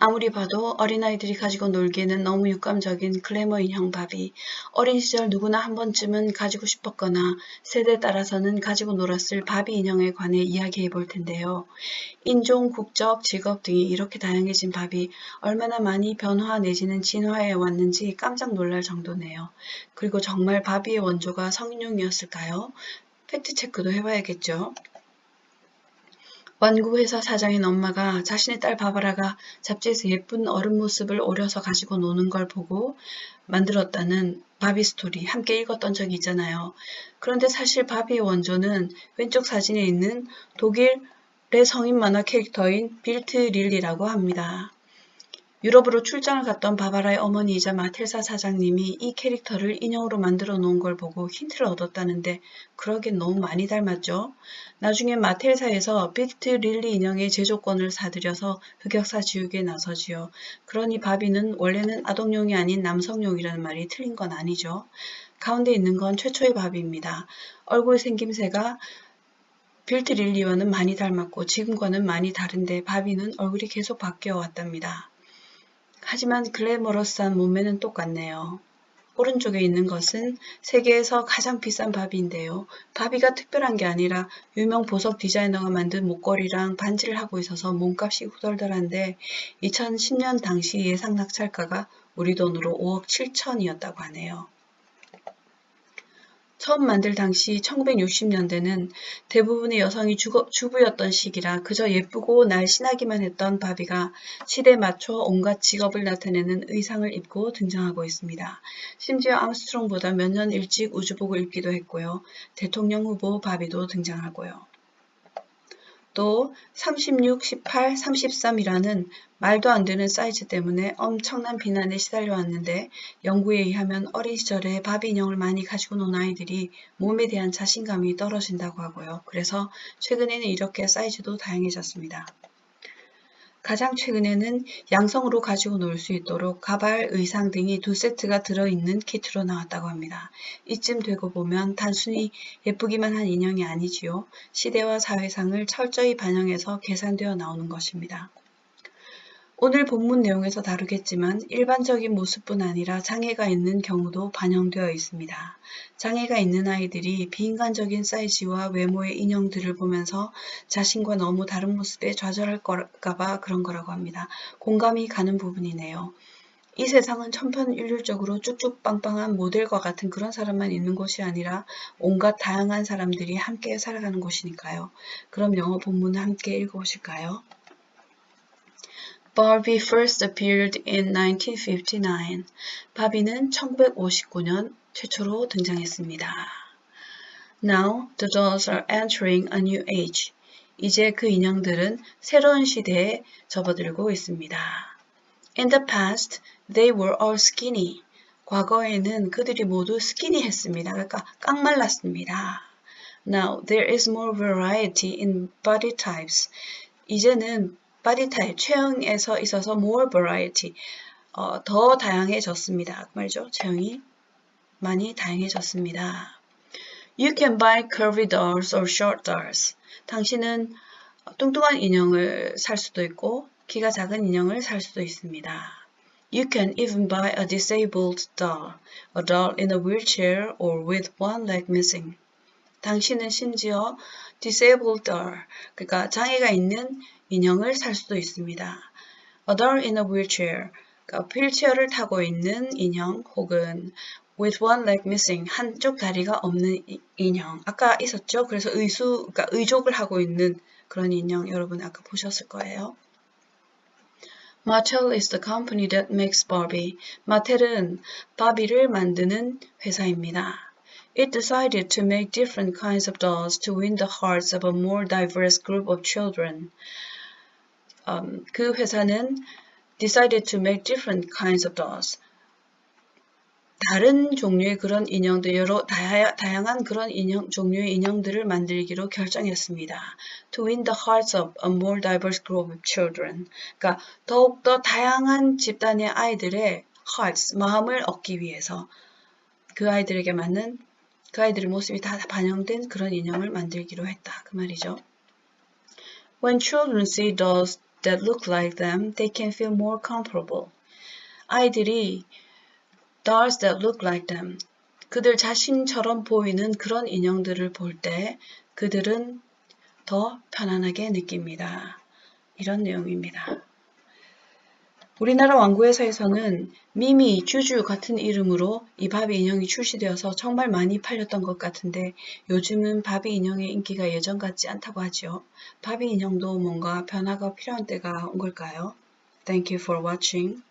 아무리 봐도 어린아이들이 가지고 놀기에는 너무 육감적인 글래머 인형 바비. 어린 시절 누구나 한 번쯤은 가지고 싶었거나 세대에 따라서는 가지고 놀았을 바비 인형에 관해 이야기해 볼 텐데요. 인종, 국적, 직업 등이 이렇게 다양해진 바비 얼마나 많이 변화 내지는 진화해 왔는지 깜짝 놀랄 정도네요. 그리고 정말 바비의 원조가 성인용이었을까요? 팩트체크도 해봐야겠죠. 완구회사 사장인 엄마가 자신의 딸 바바라가 잡지에서 예쁜 어른 모습을 오려서 가지고 노는 걸 보고 만들었다는 바비 스토리 함께 읽었던 적이 있잖아요. 그런데 사실 바비의 원조는 왼쪽 사진에 있는 독일의 성인 만화 캐릭터인 빌트 릴리라고 합니다. 유럽으로 출장을 갔던 바바라의 어머니이자 마텔사 사장님이 이 캐릭터를 인형으로 만들어 놓은 걸 보고 힌트를 얻었다는데 그러긴 너무 많이 닮았죠. 나중에 마텔사에서 빌트 릴리 인형의 제조권을 사들여서 흑역사 지우기에 나서지요. 그러니 바비는 원래는 아동용이 아닌 남성용이라는 말이 틀린 건 아니죠. 가운데 있는 건 최초의 바비입니다. 얼굴 생김새가 빌트 릴리와는 많이 닮았고 지금과는 많이 다른데 바비는 얼굴이 계속 바뀌어 왔답니다. 하지만 글래머러스한 몸매는 똑같네요. 오른쪽에 있는 것은 세계에서 가장 비싼 바비인데요. 바비가 특별한 게 아니라 유명 보석 디자이너가 만든 목걸이랑 반지를 하고 있어서 몸값이 후덜덜한데 2010년 당시 예상 낙찰가가 우리 돈으로 5억 7천이었다고 하네요. 처음 만들 당시 1960년대는 대부분의 여성이 주부였던 시기라 그저 예쁘고 날씬하기만 했던 바비가 시대에 맞춰 온갖 직업을 나타내는 의상을 입고 등장하고 있습니다. 심지어 암스트롱보다 몇 년 일찍 우주복을 입기도 했고요. 대통령 후보 바비도 등장하고요. 또 36, 18, 33이라는 말도 안 되는 사이즈 때문에 엄청난 비난에 시달려왔는데 연구에 의하면 어린 시절에 바비 인형을 많이 가지고 논 아이들이 몸에 대한 자신감이 떨어진다고 하고요. 그래서 최근에는 이렇게 사이즈도 다양해졌습니다. 가장 최근에는 양성으로 가지고 놀 수 있도록 가발, 의상 등이 2세트가 들어있는 키트로 나왔다고 합니다. 이쯤 되고 보면 단순히 예쁘기만 한 인형이 아니지요. 시대와 사회상을 철저히 반영해서 계산되어 나오는 것입니다. 오늘 본문 내용에서 다루겠지만 일반적인 모습뿐 아니라 장애가 있는 경우도 반영되어 있습니다. 장애가 있는 아이들이 비인간적인 사이즈와 외모의 인형들을 보면서 자신과 너무 다른 모습에 좌절할까봐 그런 거라고 합니다. 공감이 가는 부분이네요. 이 세상은 천편일률적으로 쭉쭉 빵빵한 모델과 같은 그런 사람만 있는 곳이 아니라 온갖 다양한 사람들이 함께 살아가는 곳이니까요. 그럼 영어 본문을 함께 읽어보실까요? Barbie first appeared in 1959. 바비는 1959년 최초로 등장했습니다. Now the dolls are entering a new age. 이제 그 인형들은 새로운 시대에 접어들고 있습니다. In the past, they were all skinny. 과거에는 그들이 모두 skinny했습니다. 그러니까 깡말랐습니다. Now there is more variety in body types. 이제는 body type, 체형에서 있어서 more variety, 더 다양해졌습니다. 그 말이죠. 체형이 많이 다양해졌습니다. You can buy curvy dolls or short dolls. 당신은 뚱뚱한 인형을 살 수도 있고 키가 작은 인형을 살 수도 있습니다. You can even buy a disabled doll, a doll in a wheelchair or with one leg missing. 당신은 심지어 disabled doll, 그러니까 장애가 있는 인형을 살 수도 있습니다. A doll in a wheelchair, 그러니까 휠체어를 타고 있는 인형 혹은 with one leg missing, 한쪽 다리가 없는 인형. 아까 있었죠? 그래서 그러니까 의족을 하고 있는 그런 인형 여러분 아까 보셨을 거예요. Mattel is the company that makes Barbie. 마텔은 바비를 만드는 회사입니다. It decided to make different kinds of dolls to win the hearts of a more diverse group of children. 그 회사는 decided to make different kinds of dolls. 다른 종류의 그런 인형들, 다양한 그런 종류의 인형들을 만들기로 결정했습니다. To win the hearts of a more diverse group of children. 그러니까 더욱더 다양한 집단의 아이들의 hearts, 마음을 얻기 위해서 그 아이들에게 맞는 그 아이들의 모습이 다 반영된 그런 인형을 만들기로 했다. 그 말이죠. When children see dolls that look like them, they can feel more comfortable. 아이들이 dolls that look like them, 그들 자신처럼 보이는 그런 인형들을 볼 때 그들은 더 편안하게 느낍니다. 이런 내용입니다. 우리나라 왕구회사에서는 미미, 쭈쭈 같은 이름으로 이 바비 인형이 출시되어서 정말 많이 팔렸던 것 같은데 요즘은 바비 인형의 인기가 예전 같지 않다고 하죠. 바비 인형도 뭔가 변화가 필요한 때가 온 걸까요? Thank you for watching.